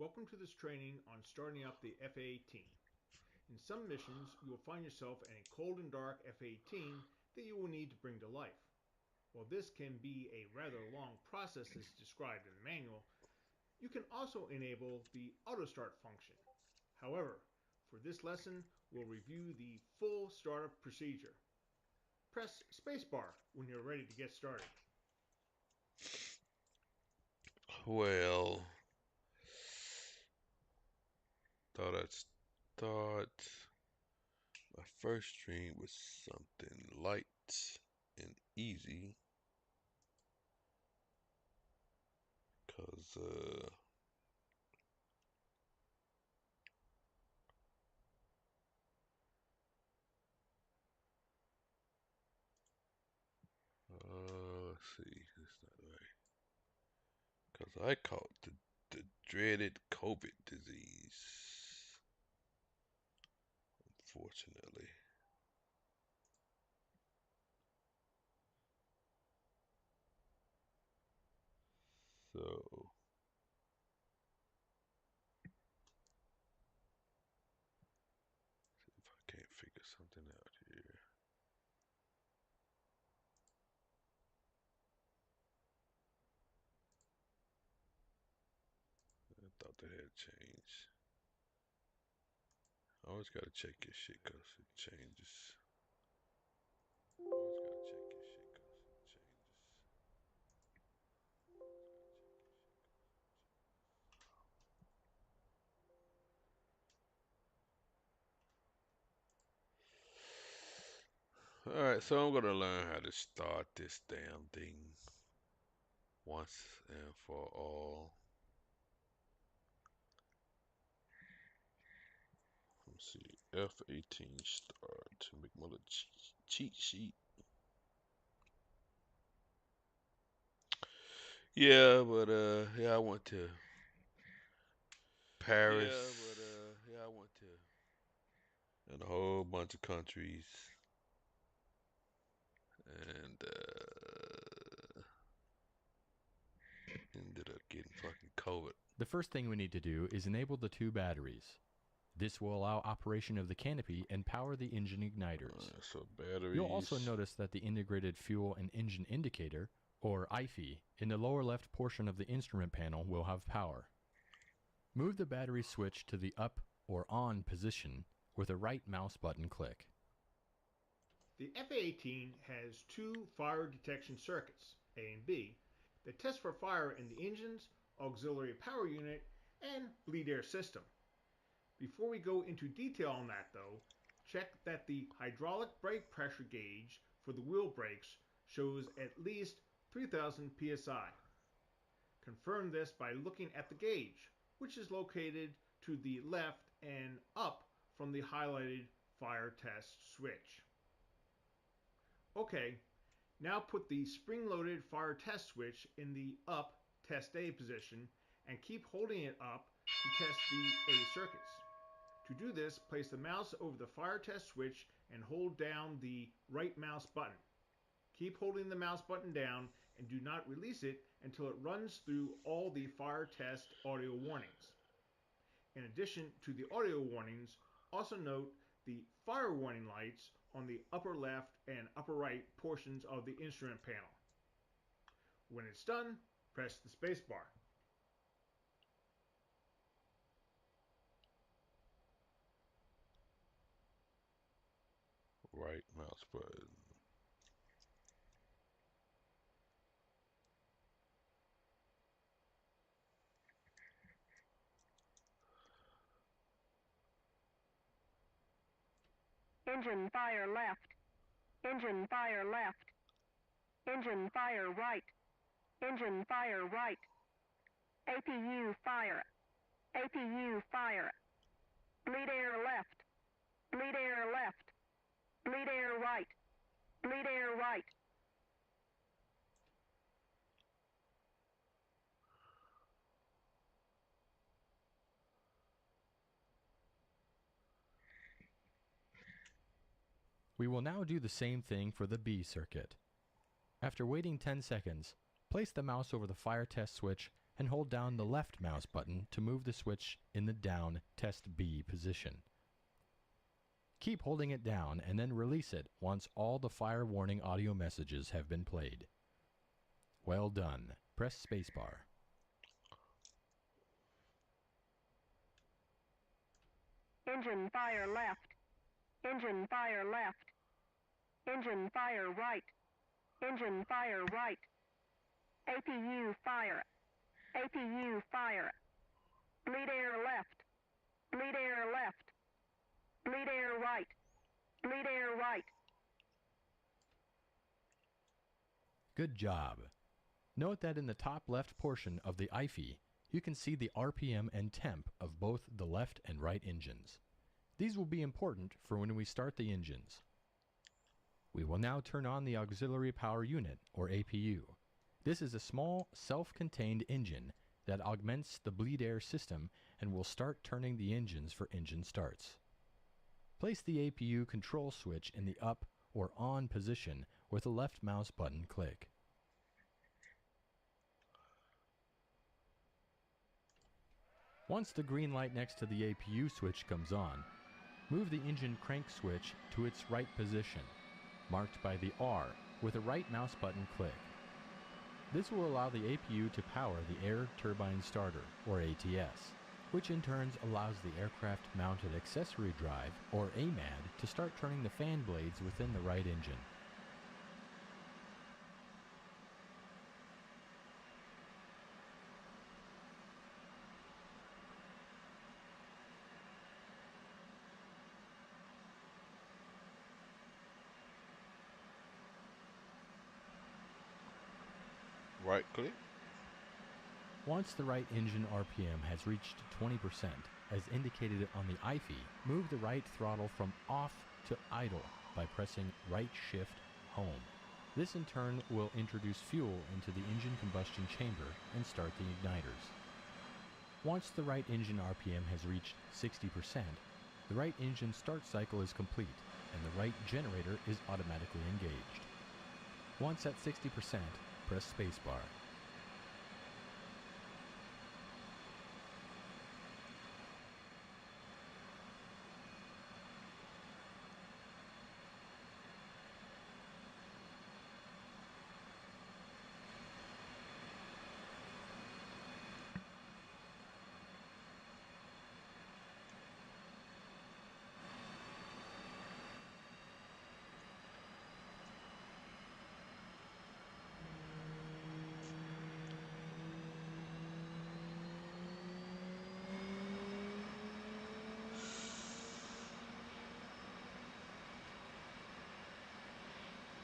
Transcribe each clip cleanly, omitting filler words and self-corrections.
Welcome to this training on starting up the F-18. In some missions, you will find yourself in a cold and dark F-18 that you will need to bring to life. While this can be a rather long process as described in the manual, you can also enable the auto start function. However, for this lesson, we'll review the full startup procedure. Press spacebar when you're ready to get started. Well, thought I'd start my first stream with something light and easy, cause let's see, that's not right. Cause I caught the dreaded COVID disease, unfortunately. So, see if I can't figure something out here. I thought that had changed. Always gotta check your shit cause it changes. Always gotta check your shit cause it changes. Alright, so I'm gonna learn how to start this damn thing once and for all. Let's see, F-18 start to make my little cheat sheet. Yeah, but yeah, I went to Paris. Yeah, I went to and a whole bunch of countries, and ended up getting fucking COVID. The first thing we need to do is enable the two batteries. This will allow operation of the canopy and power the engine igniters. So batteries. You'll also notice that the integrated fuel and engine indicator, or IFE, in the lower left portion of the instrument panel will have power. Move the battery switch to the up or on position with a right mouse button click. The F-18 has two fire detection circuits, A and B, that test for fire in the engine's auxiliary power unit and bleed air system. Before we go into detail on that though, check that the hydraulic brake pressure gauge for the wheel brakes shows at least 3000 psi. Confirm this by looking at the gauge, which is located to the left and up from the highlighted fire test switch. Okay, now put the spring-loaded fire test switch in the up test A position and keep holding it up to test the A circuits. To do this, place the mouse over the fire test switch and hold down the right mouse button. Keep holding the mouse button down and do not release it until it runs through all the fire test audio warnings. In addition to the audio warnings, also note the fire warning lights on the upper left and upper right portions of the instrument panel. When it's done, press the spacebar. Right mouse button. Engine fire left. Engine fire left. Engine fire right. Engine fire right. APU fire. APU fire. Bleed air left. Bleed air left. Bleed air right. Bleed air right. We will now do the same thing for the B circuit. After waiting 10 seconds, place the mouse over the fire test switch and hold down the left mouse button to move the switch in the down Test B position. Keep holding it down and then release it once all the fire warning audio messages have been played. Well done. Press spacebar. Engine fire left. Engine fire left. Engine fire right. Engine fire right. APU fire. APU fire. Bleed air left. Bleed air left. Bleed air right. Bleed air right. Good job. Note that in the top left portion of the IFE, you can see the RPM and temp of both the left and right engines. These will be important for when we start the engines. We will now turn on the Auxiliary Power Unit, or APU. This is a small, self-contained engine that augments the bleed air system and will start turning the engines for engine starts. Place the APU control switch in the up or on position with a left mouse button click. Once the green light next to the APU switch comes on, move the engine crank switch to its right position, marked by the R, with a right mouse button click. This will allow the APU to power the Air Turbine Starter, or ATS, which in turn allows the Aircraft Mounted Accessory Drive, or AMAD, to start turning the fan blades within the right engine. Right click. Once the right engine RPM has reached 20%, as indicated on the IFE, move the right throttle from off to idle by pressing right shift home. This in turn will introduce fuel into the engine combustion chamber and start the igniters. Once the right engine RPM has reached 60%, the right engine start cycle is complete and the right generator is automatically engaged. Once at 60%, press spacebar.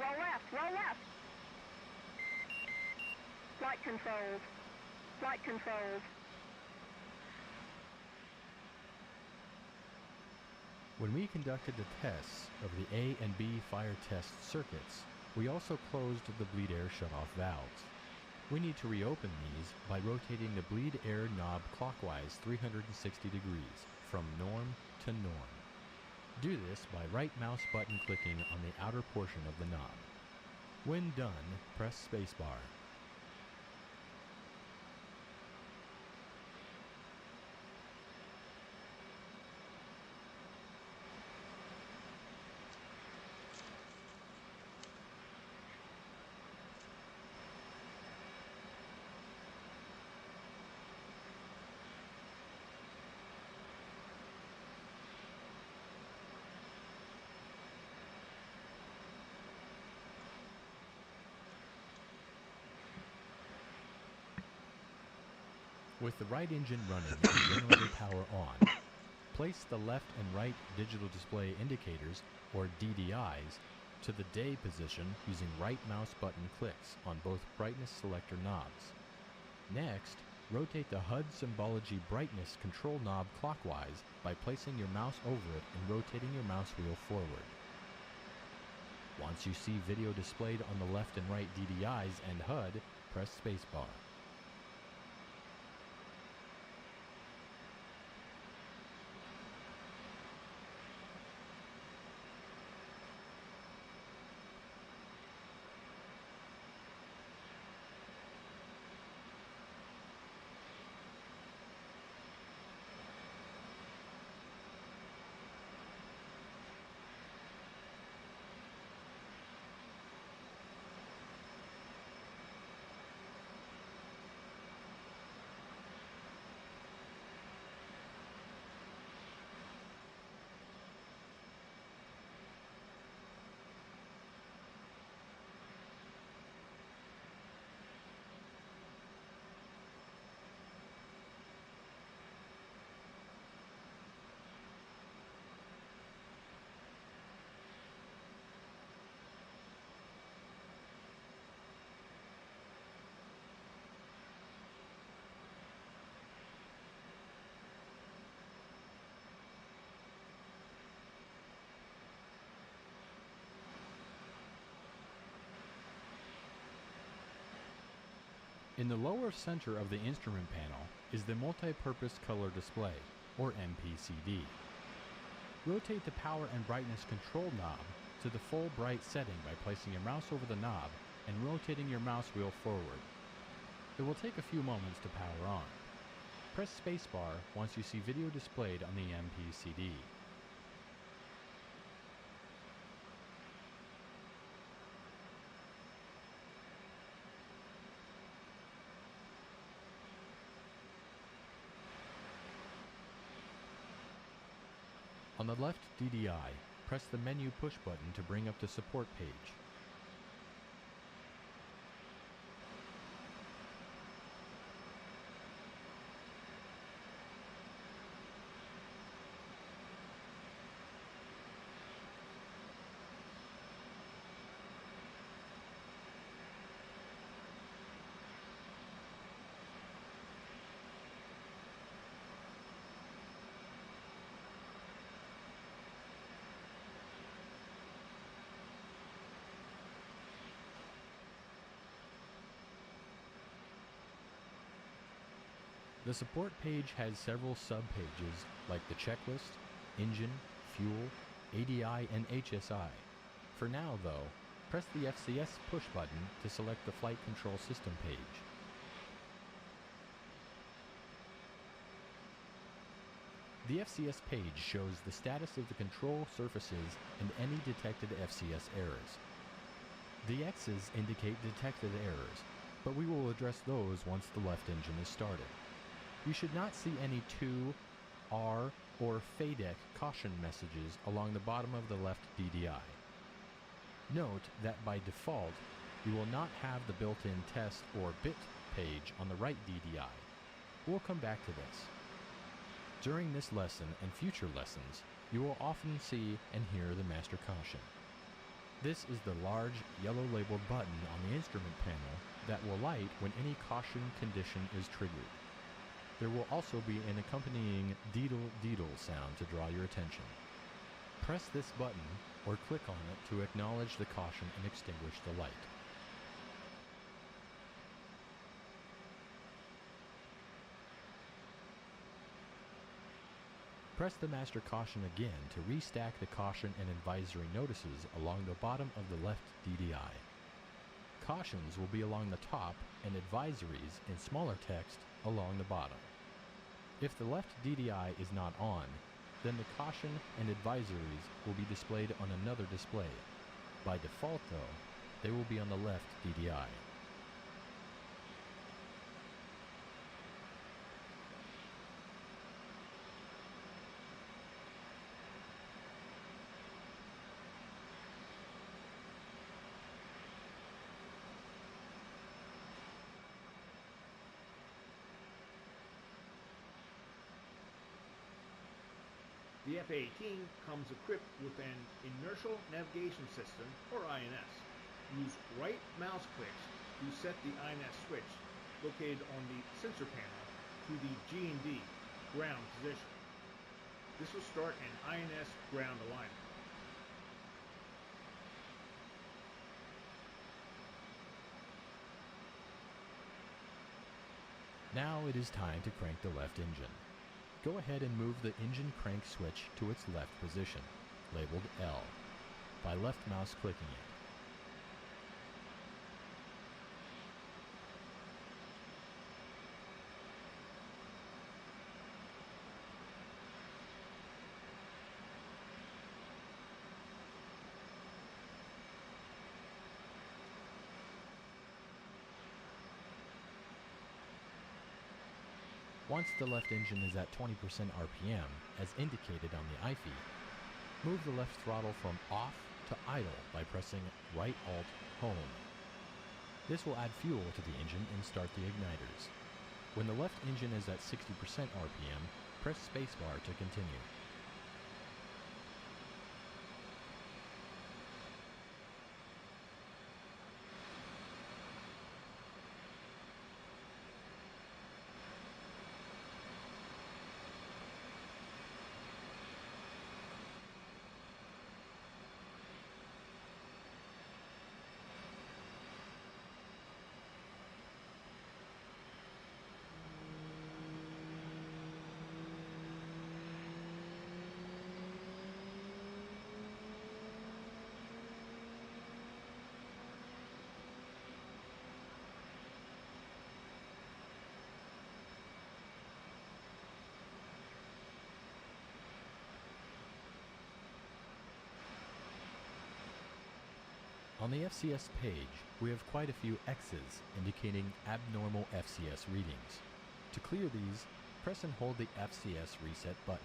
Roll left, roll left. Flight controls. Flight controls. When we conducted the tests of the A and B fire test circuits, we also closed the bleed air shutoff valves. We need to reopen these by rotating the bleed air knob clockwise 360 degrees, from norm to norm. Do this by right mouse button clicking on the outer portion of the knob. When done, press spacebar. With the right engine running and generator power on, place the left and right digital display indicators, or DDIs, to the day position using right mouse button clicks on both brightness selector knobs. Next, rotate the HUD symbology brightness control knob clockwise by placing your mouse over it and rotating your mouse wheel forward. Once you see video displayed on the left and right DDIs and HUD, press spacebar. In the lower center of the instrument panel is the multi-purpose color display, or MPCD. Rotate the power and brightness control knob to the full bright setting by placing your mouse over the knob and rotating your mouse wheel forward. It will take a few moments to power on. Press spacebar once you see video displayed on the MPCD. On the left DDI, press the menu push button to bring up the support page. The support page has several sub-pages like the checklist, engine, fuel, ADI, and HSI. For now, though, press the FCS push button to select the Flight Control System page. The FCS page shows the status of the control surfaces and any detected FCS errors. The X's indicate detected errors, but we will address those once the left engine is started. You should not see any 2, R, or FADEC caution messages along the bottom of the left DDI. Note that by default, you will not have the built-in test or bit page on the right DDI. We'll come back to this. During this lesson and future lessons, you will often see and hear the master caution. This is the large yellow labeled button on the instrument panel that will light when any caution condition is triggered. There will also be an accompanying deedle sound to draw your attention. Press this button or click on it to acknowledge the caution and extinguish the light. Press the master caution again to restack the caution and advisory notices along the bottom of the left DDI. Cautions will be along the top and advisories in smaller text along the bottom. If the left DDI is not on, then the caution and advisories will be displayed on another display. By default, though, they will be on the left DDI. The F-18 comes equipped with an Inertial Navigation System, or INS. Use right mouse clicks to set the INS switch located on the sensor panel to the G&D ground position. This will start an INS ground alignment. Now it is time to crank the left engine. Go ahead and move the engine crank switch to its left position, labeled L, by left mouse clicking it. Once the left engine is at 20% RPM, as indicated on the IFE, move the left throttle from off to idle by pressing right Alt Home. This will add fuel to the engine and start the igniters. When the left engine is at 60% RPM, press spacebar to continue. On the FCS page, we have quite a few X's indicating abnormal FCS readings. To clear these, press and hold the FCS reset button.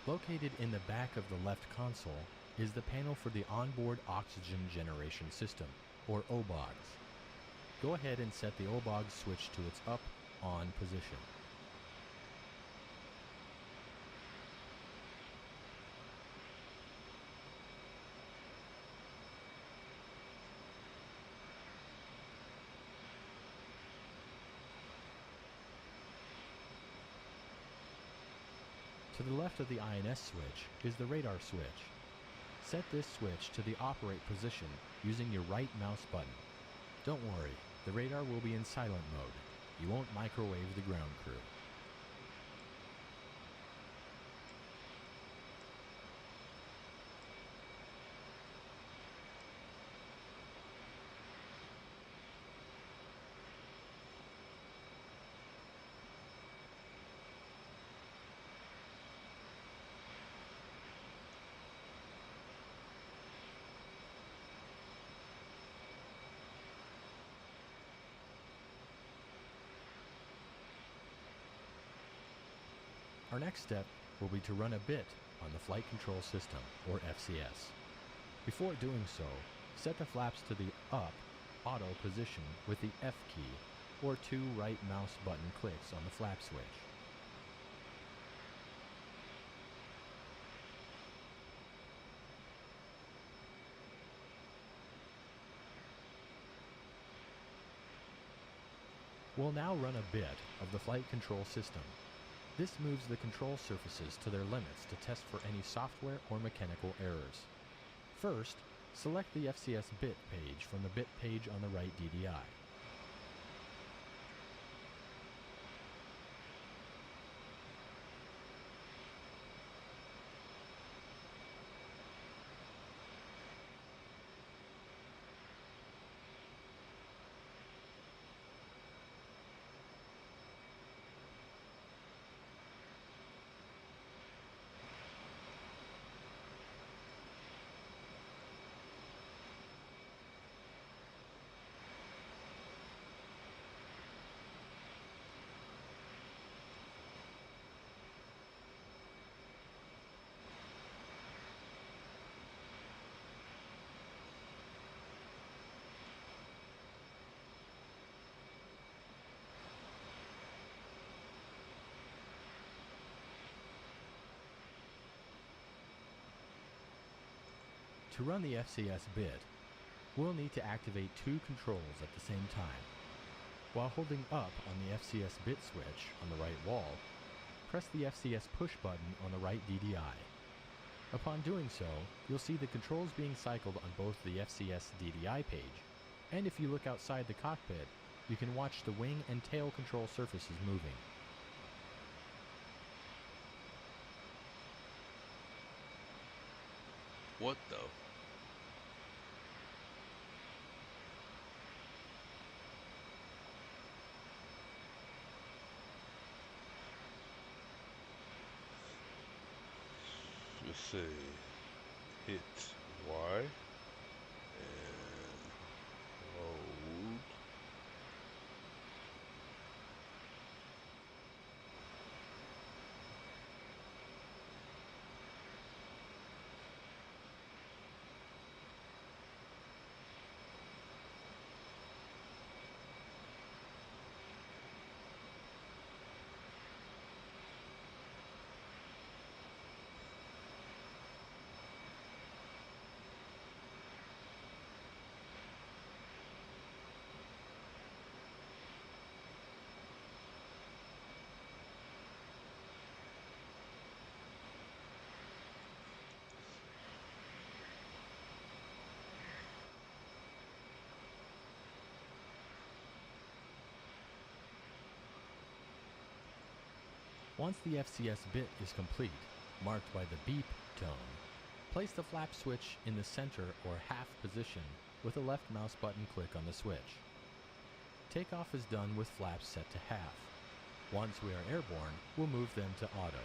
Located in the back of the left console is the panel for the Onboard Oxygen Generation System, or OBOGS. Go ahead and set the OBOGS switch to its up-on position. To the left of the INS switch is the radar switch. Set this switch to the operate position using your right mouse button. Don't worry, the radar will be in silent mode. You won't microwave the ground crew. Our next step will be to run a bit on the Flight Control System, or FCS. Before doing so, set the flaps to the up auto position with the F key, or 2 right mouse button clicks on the flap switch. We'll now run a bit of the Flight Control System. This moves the control surfaces to their limits to test for any software or mechanical errors. First, select the FCS bit page from the bit page on the right DDI. To run the FCS bit, we'll need to activate 2 controls at the same time. While holding up on the FCS bit switch on the right wall, press the FCS push button on the right DDI. Upon doing so, you'll see the controls being cycled on both the FCS DDI page, and if you look outside the cockpit, you can watch the wing and tail control surfaces moving. What though? Let's see. Hit Y and hold. Once the FCS bit is complete, marked by the beep tone, place the flap switch in the center or half position with a left mouse button click on the switch. Takeoff is done with flaps set to half. Once we are airborne, we'll move them to auto.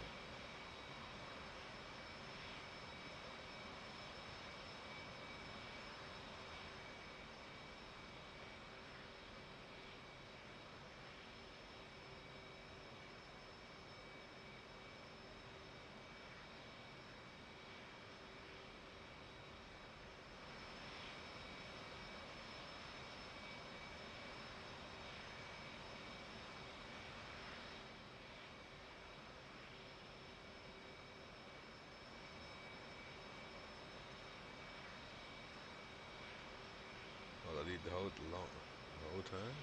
Well, I need to hold it the whole time.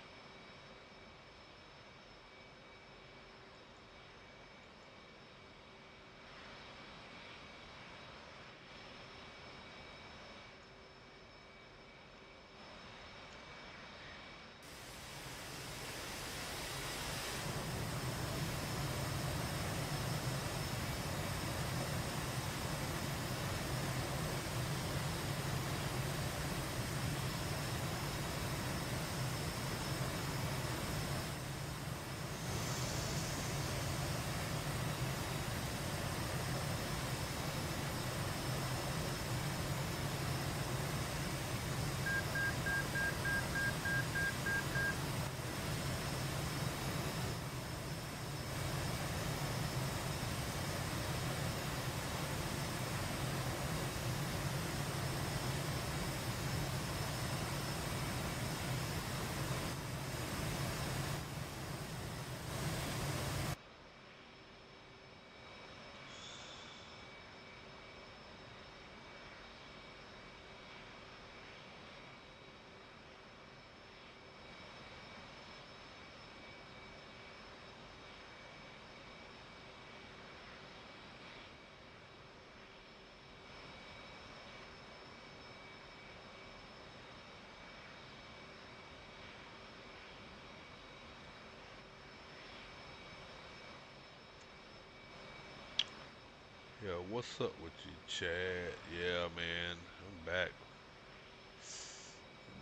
Yo, what's up with you, Chad? Yeah, man, I'm back.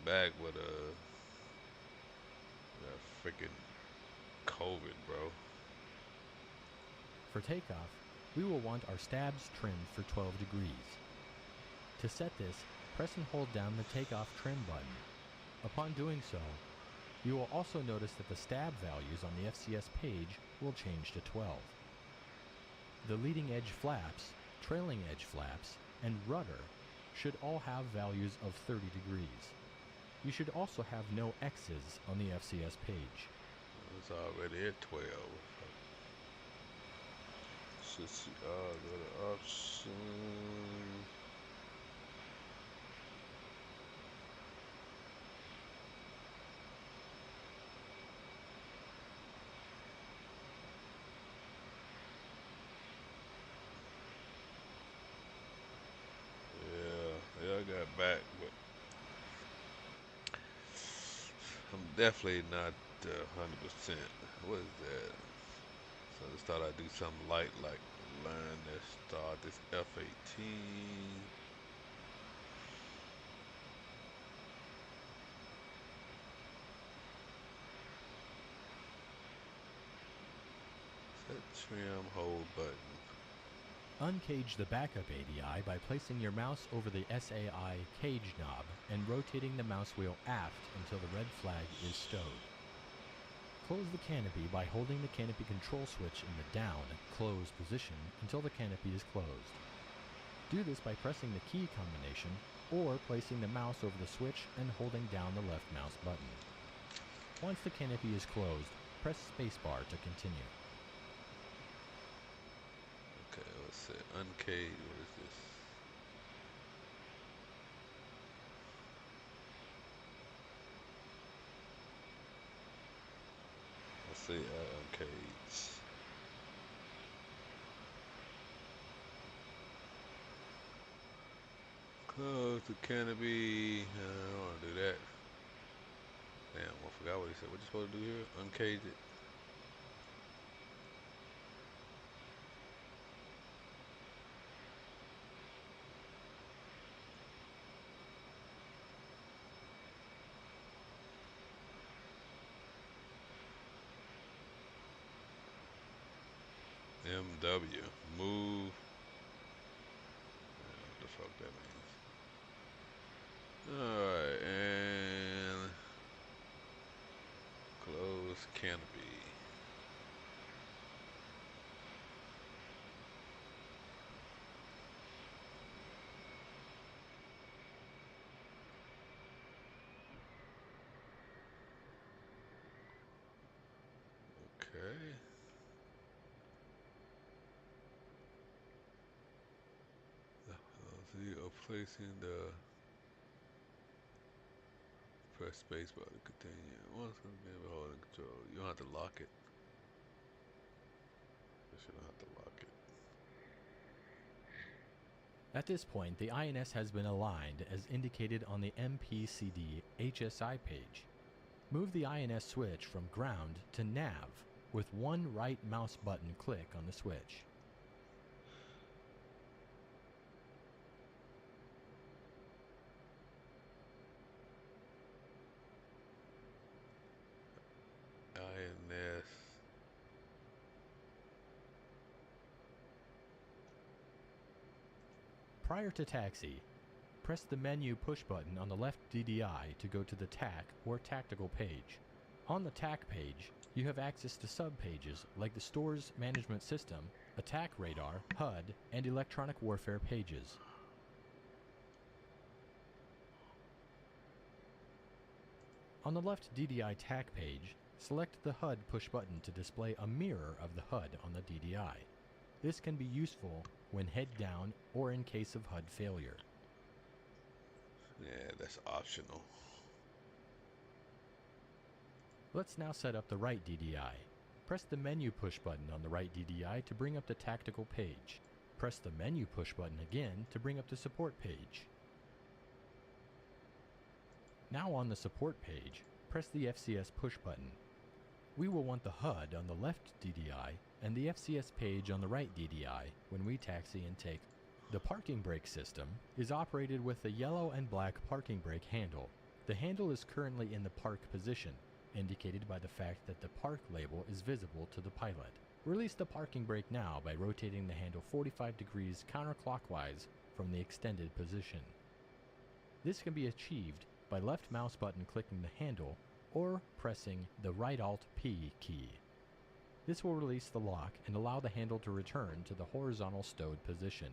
Back with that freaking COVID, bro. For takeoff, we will want our stabs trimmed for 12 degrees. To set this, press and hold down the takeoff trim button. Upon doing so, you will also notice that the stab values on the FCS page will change to 12. The leading edge flaps, trailing edge flaps, and rudder should all have values of 30 degrees. You should also have no X's on the FCS page. It's already at 12. Should see, go to option. Yeah, I got back, but I'm definitely not 100%. What is that? So I just thought I'd do something light like learn this, start this F-18. Set trim hold button. Uncage the backup ADI by placing your mouse over the SAI cage knob and rotating the mouse wheel aft until the red flag is stowed. Close the canopy by holding the canopy control switch in the down, close position until the canopy is closed. Do this by pressing the key combination or placing the mouse over the switch and holding down the left mouse button. Once the canopy is closed, press spacebar to continue. Okay, let's see. Uncage, what is this? Let's see, uncage. Close the canopy. I don't want to do that. Damn, I forgot what he said. What you supposed to do here? Uncage it. W. Move. What the fuck that means? Alright, and close canopy. Okay. So you are placing the press spacebar to continue. Once again, holding control. You don't have to lock it. You should not have to lock it. At this point, the INS has been aligned as indicated on the MPCD HSI page. Move the INS switch from ground to nav with one right mouse button click on the switch. INS. Prior to taxi, press the menu push button on the left DDI to go to the TAC or tactical page. On the TAC page, you have access to sub-pages like the store's management system, attack radar, HUD, and electronic warfare pages. On the left DDI TAC page, select the HUD push button to display a mirror of the HUD on the DDI. This can be useful when head down or in case of HUD failure. Yeah, that's optional. Let's now set up the right DDI. Press the menu push button on the right DDI to bring up the tactical page. Press the menu push button again to bring up the support page. Now on the support page, press the FCS push button. We will want the HUD on the left DDI and the FCS page on the right DDI when we taxi and take. The parking brake system is operated with the yellow and black parking brake handle. The handle is currently in the park position, indicated by the fact that the park label is visible to the pilot. Release the parking brake now by rotating the handle 45 degrees counterclockwise from the extended position. This can be achieved by left mouse button clicking the handle or pressing the right Alt-P key. This will release the lock and allow the handle to return to the horizontal stowed position,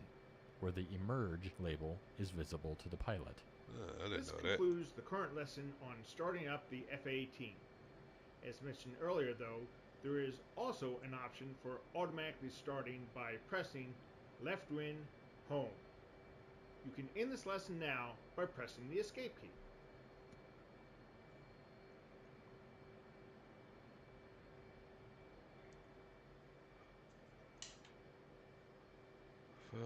where the emerge label is visible to the pilot. I didn't This know that. concludes the current lesson on starting up the F-18. As mentioned earlier though, there is also an option for automatically starting by pressing left win home. You can end this lesson now by pressing the escape key. I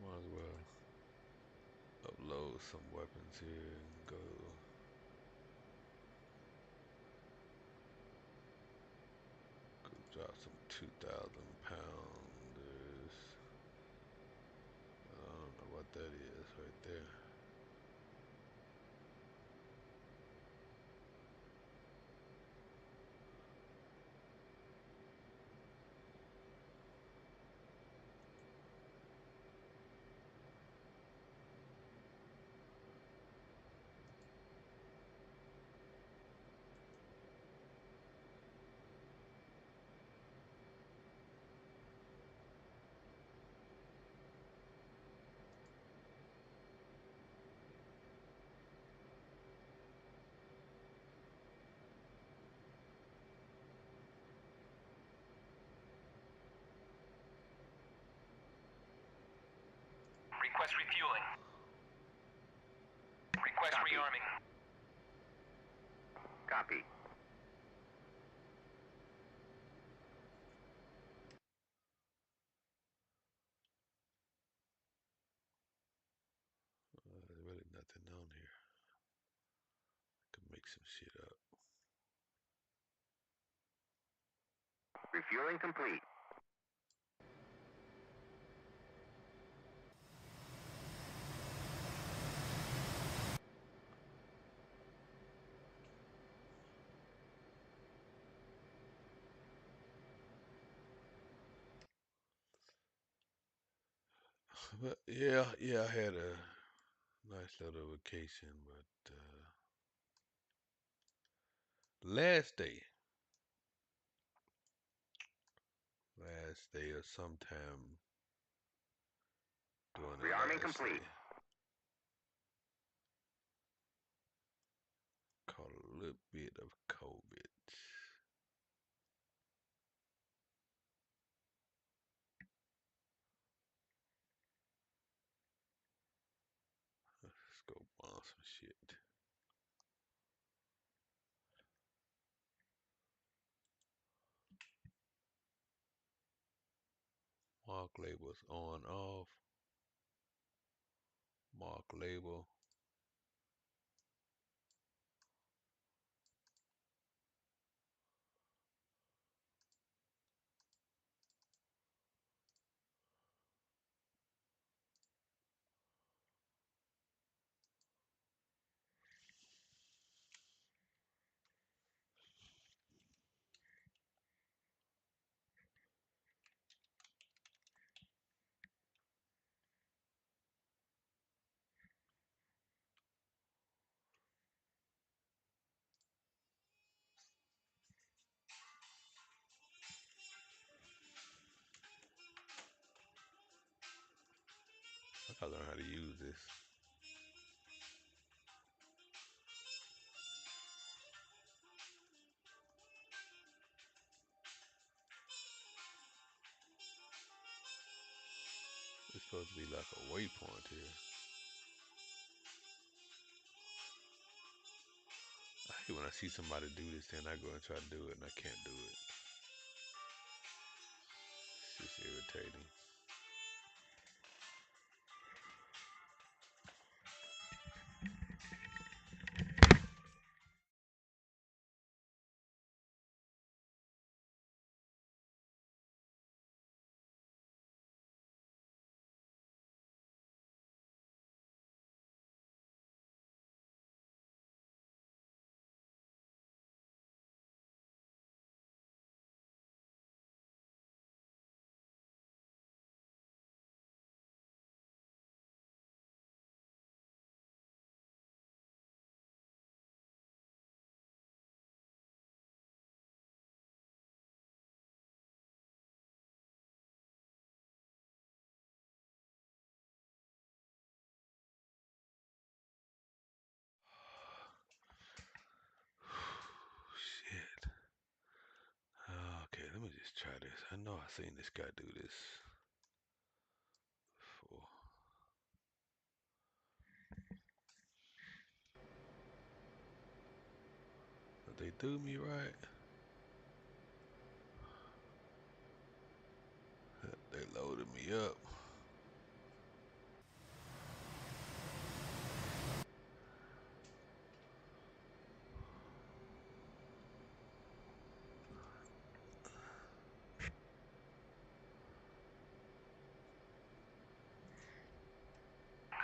might as well upload some weapons here and go. Go drop some 2,000 pounders. I don't know what that is right there. Request refueling. Request Copy. rearming. Copy. There's really nothing on here. I can make some shit up. Refueling complete. But yeah, I had a nice little vacation, but last day or sometime during the Rearming last complete. day, caught a little bit of COVID. Let's go bomb some shit. Mark labels on, off. Mark label. I gotta learn how to use this. It's supposed to be like a waypoint here. I hate when I see somebody do this, then I go and try to do it, and I can't do it. It's just irritating. Shit. Okay, let me just try this. I know I've seen this guy do this before. But they do me right. They loaded me up.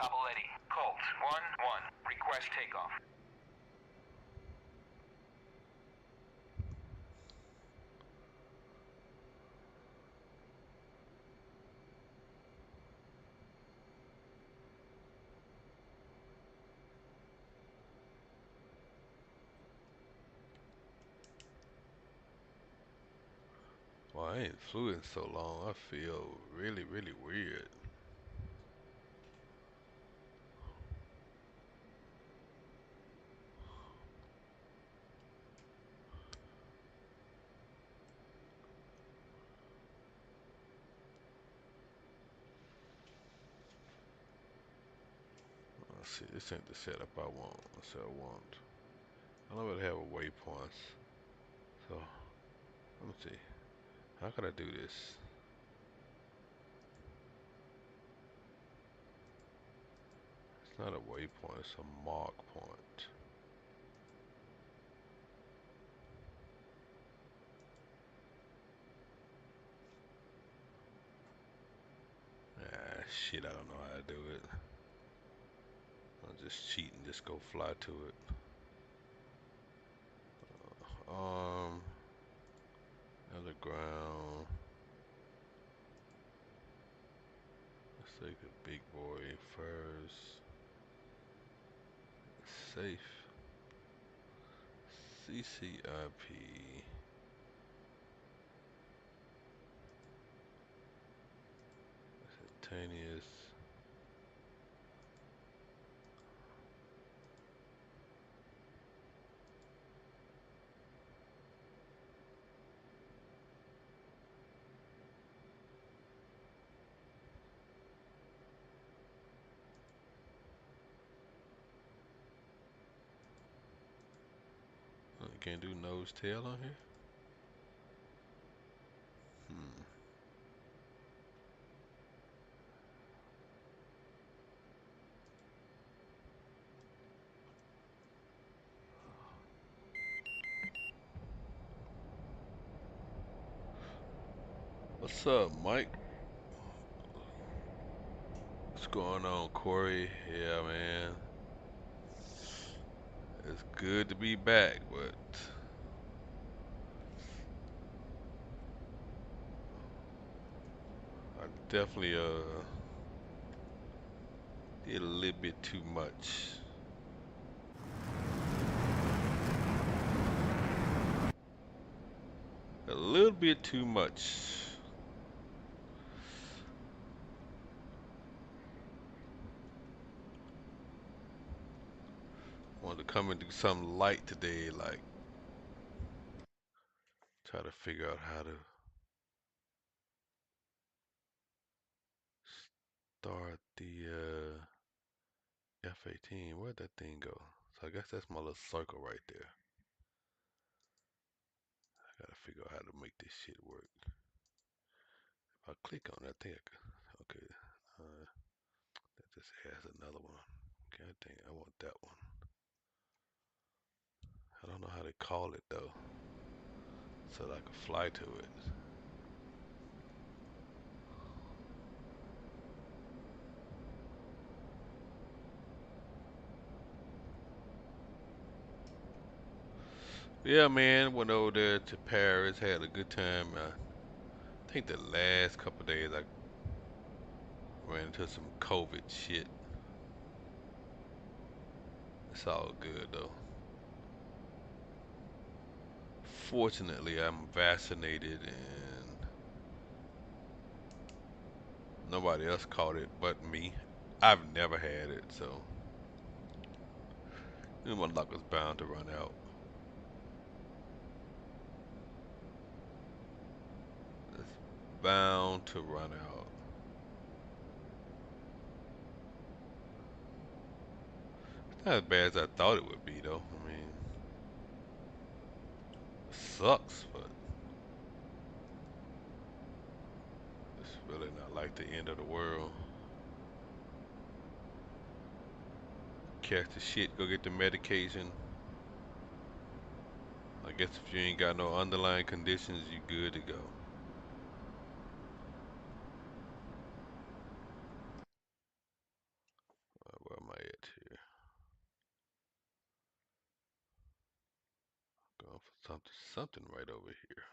Capoletti, Colt, 1-1. Request takeoff. Well, I ain't flew in so long. I feel really, really weird. Let's see, this ain't the setup I want. Let's say I want. I don't really have a waypoints. So, let me see. How can I do this? It's not a waypoint, it's a mark point. shit, I don't know how to do it. I'll just cheat and just go fly to it. Another ground. Let's take the big boy first. Safe. CCIP. Instantaneous. You can't do nose tail on here? What's up, Mike? What's going on, Corey? Yeah, man. It's good to be back, but I definitely did a little bit too much. A little bit too much. Wanted to come and do something light today, like try to figure out how to start the F-18. Where'd that thing go? So I guess that's my little circle right there. I gotta figure out how to make this shit work. If I click on that, I think I could. Okay. That just has another one. God dang, I want that one. I don't know how they call it though, so that I can fly to it. Yeah, man, went over there to Paris, had a good time. I think the last couple of days I ran into some COVID shit. It's all good though. Fortunately, I'm vaccinated and nobody else caught it but me. I've never had it, so my luck was bound to run out. It's bound to run out. It's not as bad as I thought it would be, though. I mean, it sucks, but it's really not like the end of the world. Catch the shit, go get the medication. I guess if you ain't got no underlying conditions, you good to go. Where am I at here? Going for something right over here.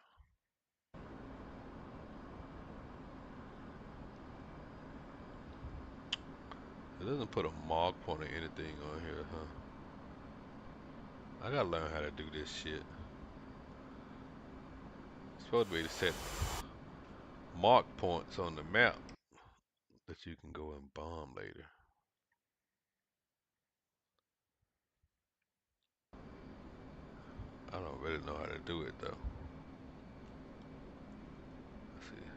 It doesn't put a mark point or anything on here, huh? I gotta learn how to do this shit. It's supposed to be to set mark points on the map that you can go and bomb later. I don't really know how to do it though. Let's see.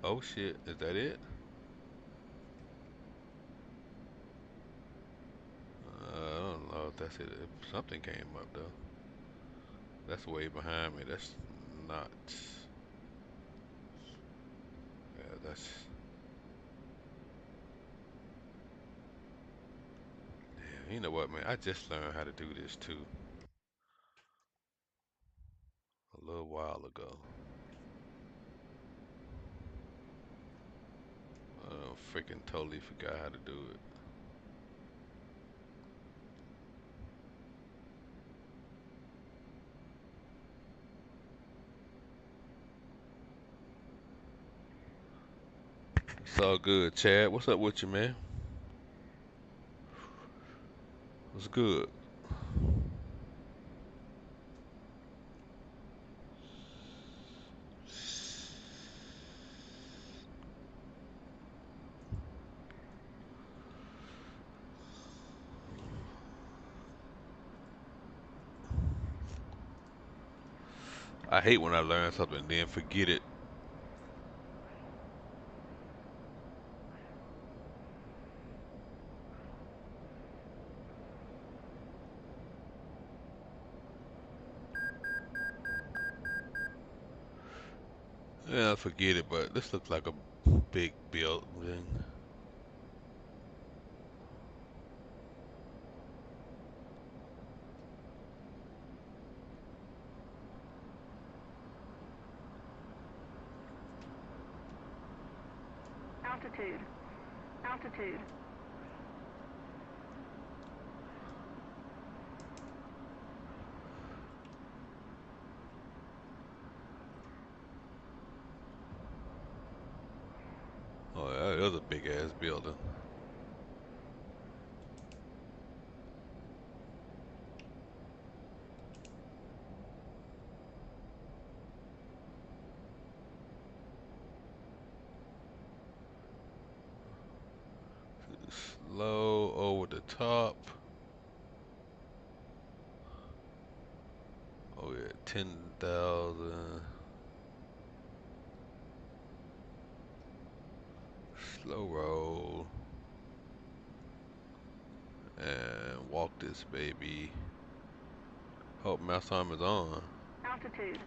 Oh shit, is that it? I don't know if that's it. If something came up though. That's way behind me. That's not. Yeah, that's. Damn. You know what, man? I just learned how to do this too a little while ago. I freaking totally forgot how to do it. It's all good, Chad. What's up with you, man? What's good? I hate when I learn something and then forget it. Yeah, I forget it, but this looks like a big building. Altitude. Altitude. Oh, yeah, that is a big ass building. Slow over the top. Oh yeah, 10,000. Slow roll. And walk this baby. Hope mouse arm is on. Altitude.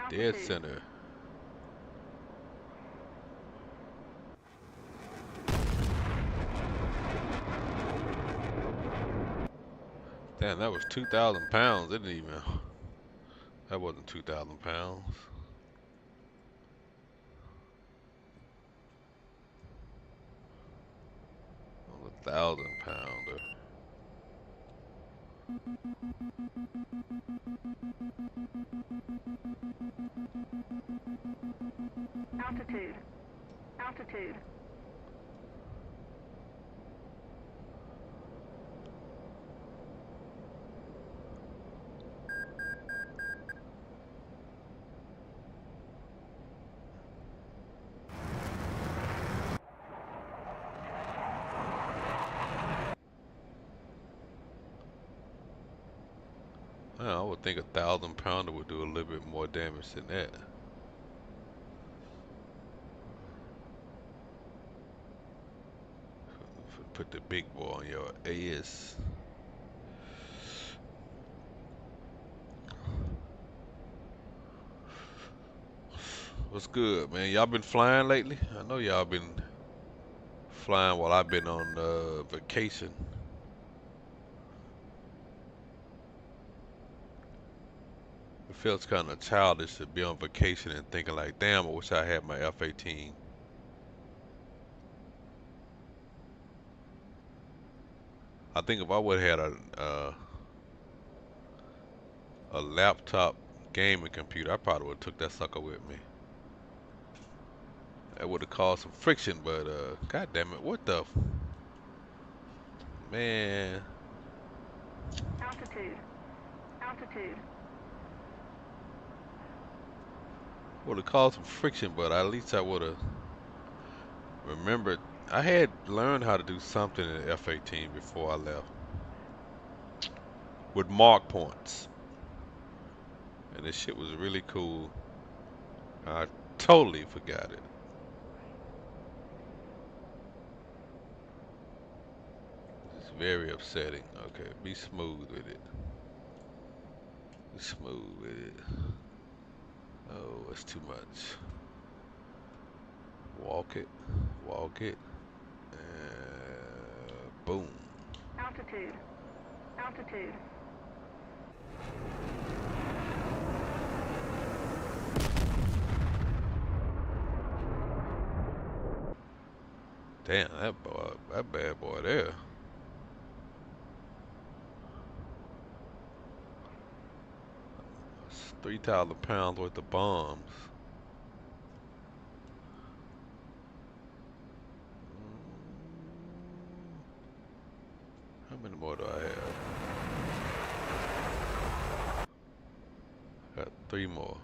Dead Altitude. center. Damn, that was 2,000 pounds. It didn't even. That wasn't 2,000 pounds. That was 1,000-pounder. Altitude. Altitude. I would think 1,000-pounder would do a little bit more damage than that. Put the big boy on your ass. What's good, man? Y'all been flying lately? I know y'all been flying while I've been on vacation. It feels kind of childish to be on vacation and thinking like, damn, I wish I had my F-18. I think if I would have had a laptop gaming computer, I probably would have took that sucker with me. That would have caused some friction, but god damn it, what the man? Altitude. Altitude. Would have caused some friction, but at least I would have remembered. I had learned how to do something in F-18 before I left with mark points, and this shit was really cool. I totally forgot it. It's very upsetting. Okay, be smooth with it. Be smooth with it. Oh, it's too much. Walk it, and boom. Altitude. Altitude. Damn, that boy, that bad boy there. It's 3,000 pounds worth of bombs. How many more do I have? Got 3 more.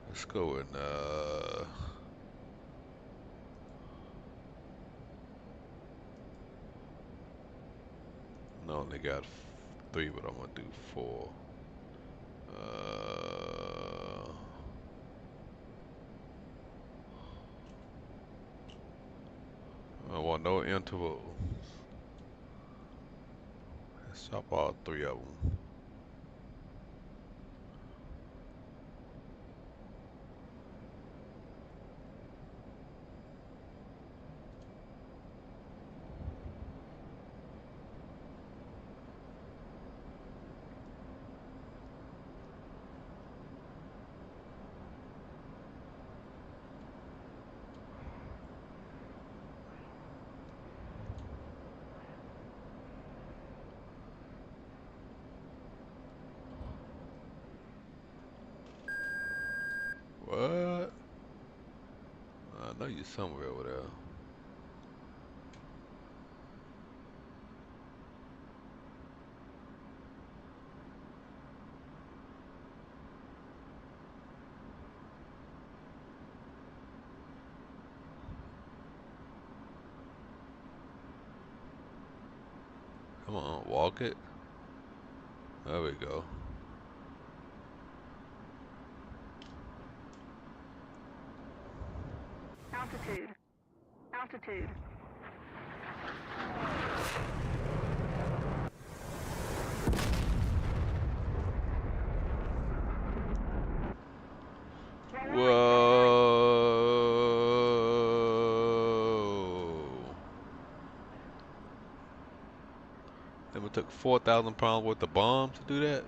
Let's go and I only got 3, but I'm gonna do 4. I want no interval. Let's chop all 3 of them. What? I know you're somewhere over there. Come on, walk it. There we go. Altitude. Altitude. Whoa. Then we took 4,000 pounds worth of bombs to do that?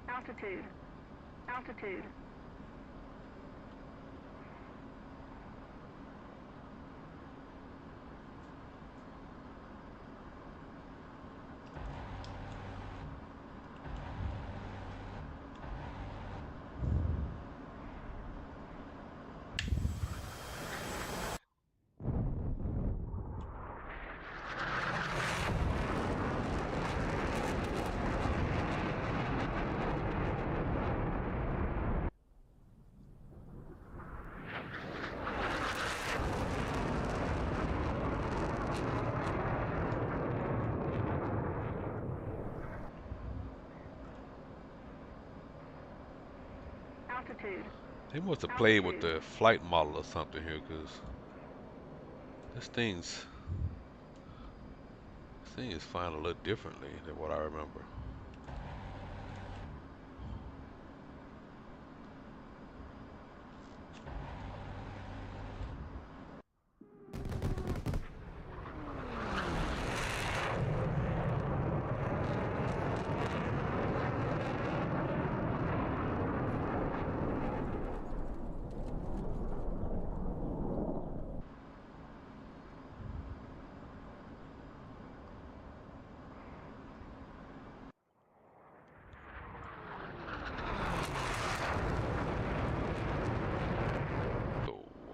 Altitude. Altitude. Altitude. They must have played with the flight model or something here, because this thing is flying a little differently than what I remember.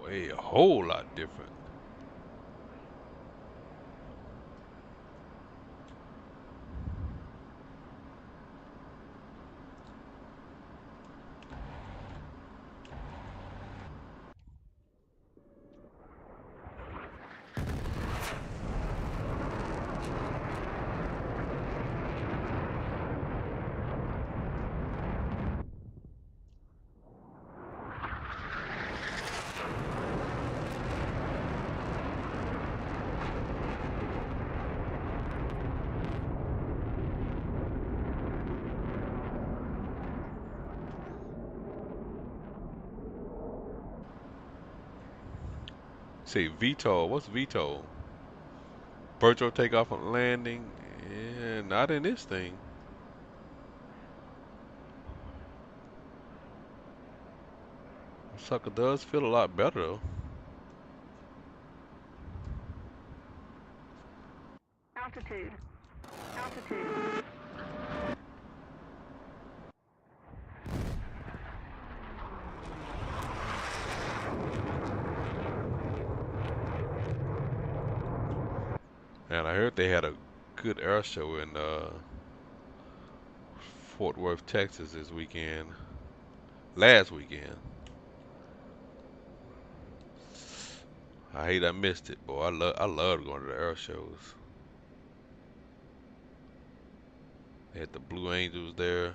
A whole lot different. say VTOL. What's VTOL? Virtual takeoff and landing. Yeah, not in this thing. Sucker does feel a lot better though. Altitude. Altitude. And I heard they had a good air show in Fort Worth, Texas this weekend. Last weekend. I hate I missed it, boy. I love going to the air shows. They had the Blue Angels there.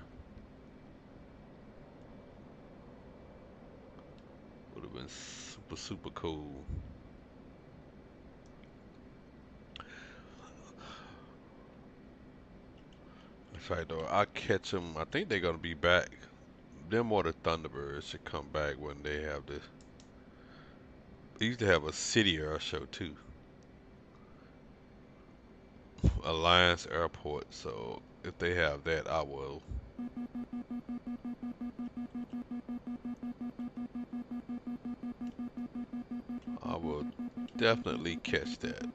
Would have been super cool. That's right though. I'll catch them. I think they're gonna be back. Them or the Thunderbirds should come back when they have this. They used to have a city air show too. Alliance Airport. So if they have that, I will. I will definitely catch that.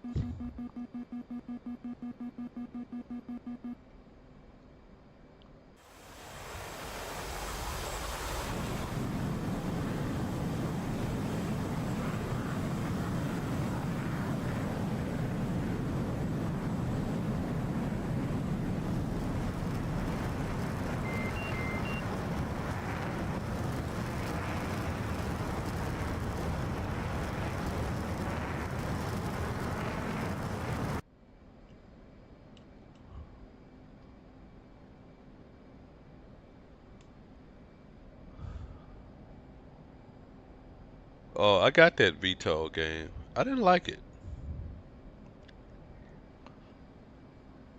Oh, I got that VTOL game. I didn't like it.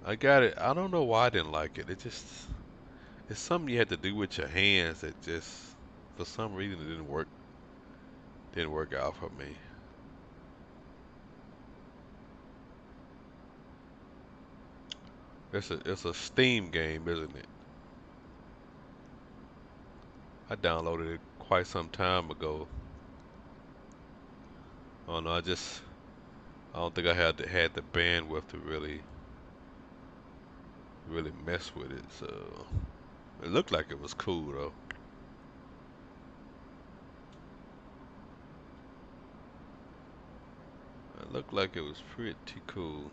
I got it. I don't know why I didn't like it. It's something you had to do with your hands that just, for some reason, it didn't work. Didn't work out for me. It's a Steam game, isn't it? I downloaded it quite some time ago. Oh no, I don't think I had the bandwidth to really mess with it. So it looked like it was cool though. It looked like it was pretty cool.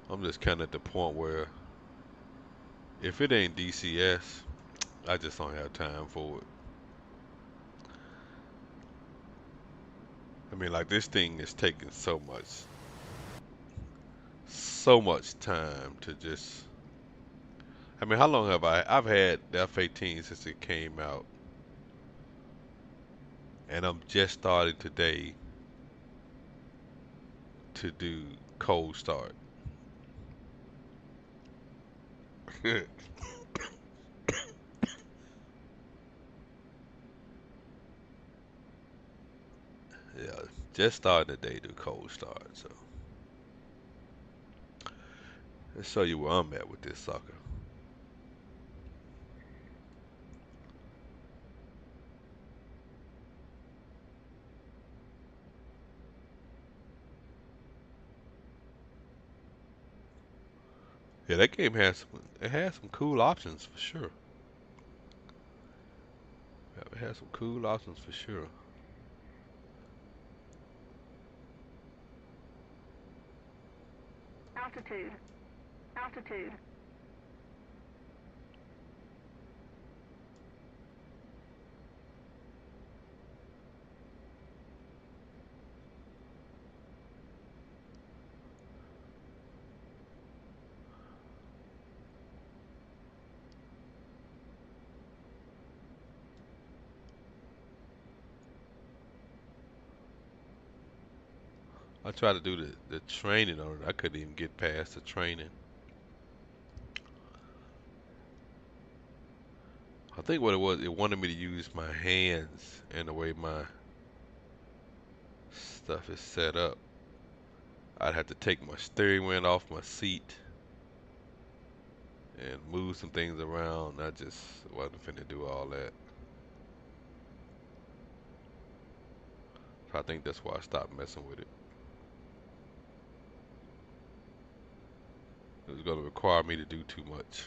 I'm just kind of at the point where if it ain't DCS, I just don't have time for it. I mean, like this thing is taking so much time to just. I mean, how long have I've had the F-18 since it came out, and I'm just starting today to do cold start. Yeah, just starting today to do cold start. So let's show you where I'm at with this sucker. Yeah, that game has some cool options for sure. Yeah, it has some cool options for sure. Altitude. Altitude. I tried to do the training on it. I couldn't even get past the training. I think what it was, it wanted me to use my hands and the way my stuff is set up. I'd have to take my steering wheel off my seat and move some things around. I just wasn't finna do all that. So I think that's why I stopped messing with it. It was going to require me to do too much.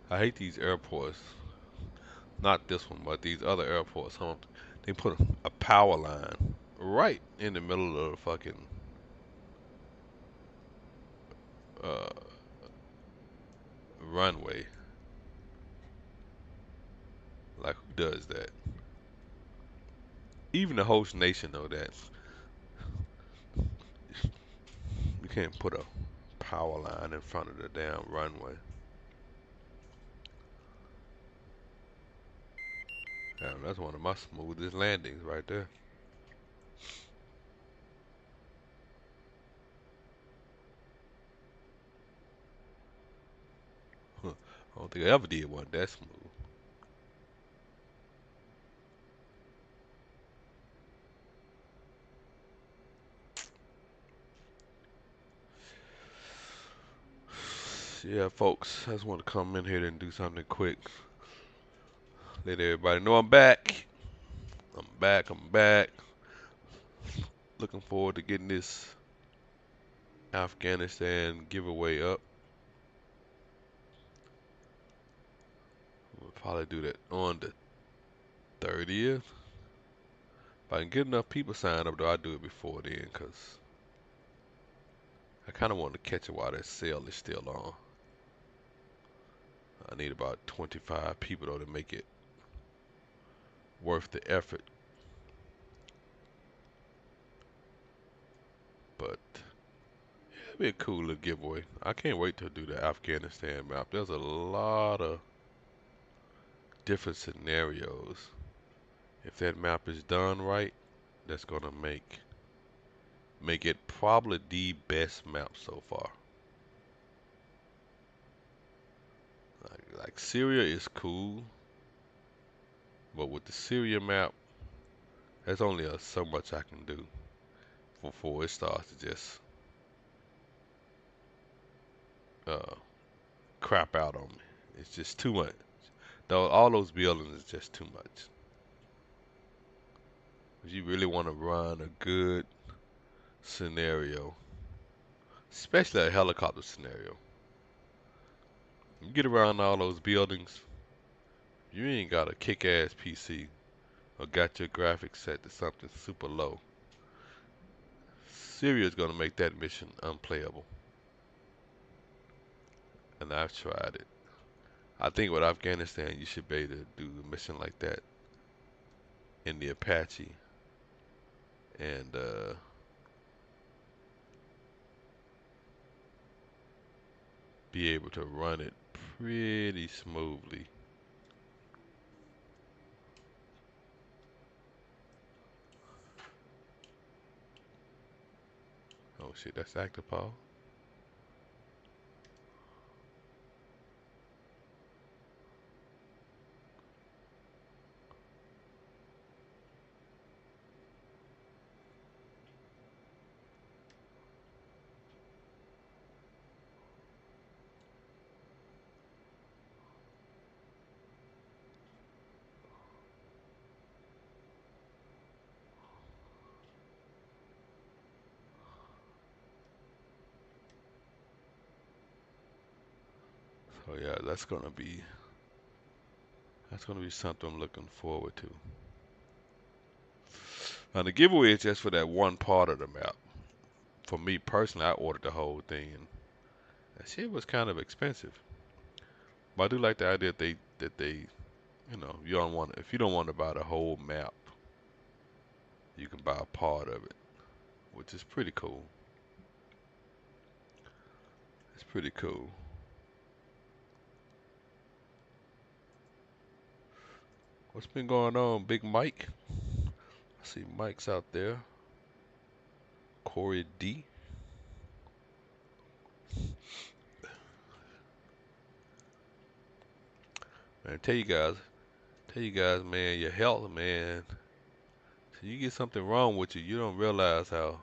I hate these airports. Not this one, but these other airports. They put a power line right in the middle of the fucking uh, runway. Like, who does that? Even the host nation know that. You can't put a power line in front of the damn runway. Damn, that's one of my smoothest landings right there. Huh. I don't think I ever did one that smooth. Yeah, folks, I just want to come in here and do something quick. Let everybody know I'm back. I'm back. I'm back. Looking forward to getting this Afghanistan giveaway up. We'll probably do that on the 30th. If I can get enough people signed up, though, I'll do it before then, because I kind of want to catch it while that sale is still on. I need about 25 people, though, to make it worth the effort. But yeah, it'll be a cool little giveaway. I can't wait to do the Afghanistan map. There's a lot of different scenarios. If that map is done right, that's gonna make it probably the best map so far. Like Syria is cool, but with the Syria map, there's only so much I can do before it starts to just crap out on me. It's just too much. Though all those buildings is just too much. If you really want to run a good scenario, especially a helicopter scenario, you get around all those buildings, you ain't got a kick-ass PC or got your graphics set to something super low. Syria is gonna make that mission unplayable. And I've tried it. I think with Afghanistan, you should be able to do a mission like that in the Apache, and be able to run it pretty smoothly. Oh shit, that's active power. So yeah, that's gonna be something I'm looking forward to. Now the giveaway is just for that one part of the map. For me personally, I ordered the whole thing, and that shit was kind of expensive. But I do like the idea that they, you know, if you don't want to buy the whole map, You can buy a part of it, which is pretty cool. It's pretty cool. What's been going on, Big Mike? I see Mike's out there. Corey D. Man, tell you guys, man, your health, man. So you get something wrong with you, you don't realize how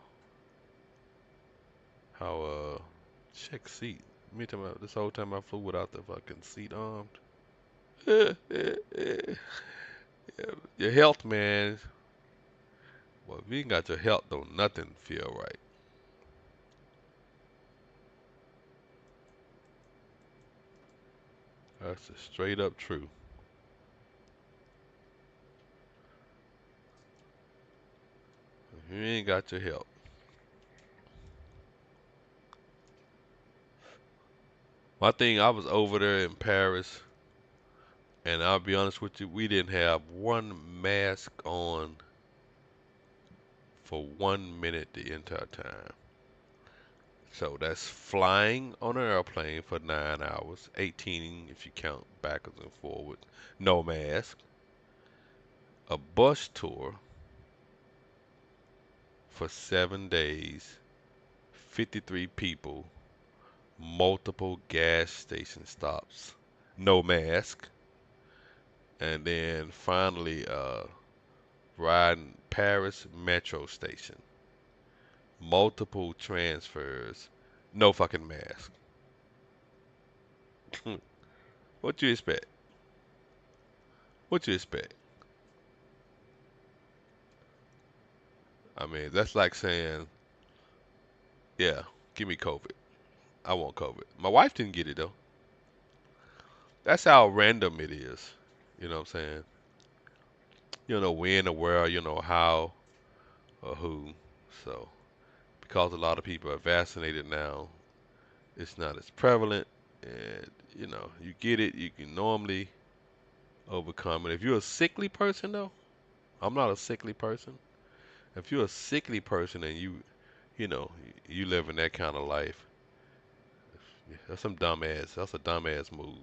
check seat. Me talking about this whole time I flew without the fucking seat armed. Your health, man. Well, if you ain't got your health, don't nothing feel right. That's the straight up truth. If you ain't got your health. My thing, I was over there in Paris, and I'll be honest with you, we didn't have one mask on for 1 minute the entire time. So that's flying on an airplane for 9 hours, 18 if you count backwards and forward, no mask. A bus tour for 7 days, 53 people, multiple gas station stops, no mask. And then finally, riding Paris metro station, multiple transfers, no fucking mask. What you expect? What you expect? I mean, that's like saying, yeah, give me COVID. I want COVID. My wife didn't get it though. That's how random it is. You know what I'm saying? You don't know when or where, you know how or who. So, because a lot of people are vaccinated now, it's not as prevalent. And, you know, you get it, you can normally overcome it. If you're a sickly person, though, I'm not a sickly person. If you're a sickly person and you know, you live in that kind of life, that's some dumbass. That's a dumbass move.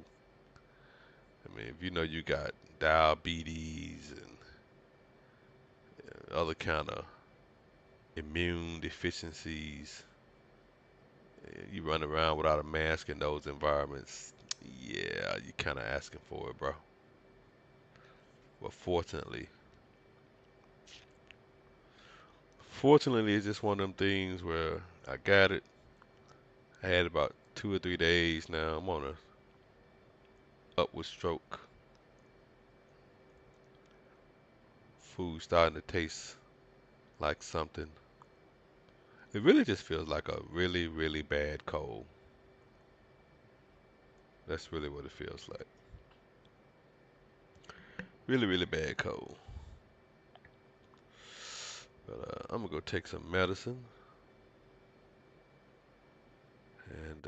I mean, if you know you got diabetes and other kind of immune deficiencies, you run around without a mask in those environments, yeah, you kind of asking for it, bro. But fortunately, it's just one of them things where I got it. I had about 2 or 3 days now. I'm on a upward stroke. Food starting to taste like something. It really just feels like a really, really bad cold. That's really what it feels like. Really, really bad cold. But I'm gonna go take some medicine and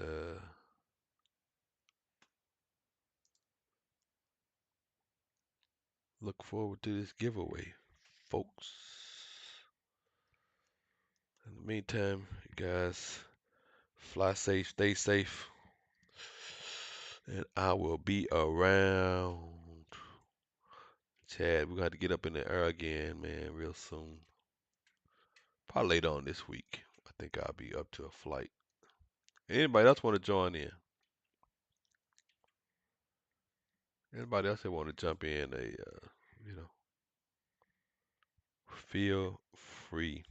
look forward to this giveaway, folks. In the meantime, you guys fly safe, stay safe, and I will be around. Chad, we're gonna have to get up in the air again, man, real soon. Probably later on this week. I think I'll be up to a flight. Anybody else want to join in? Anybody else that want to jump in? You know, feel free.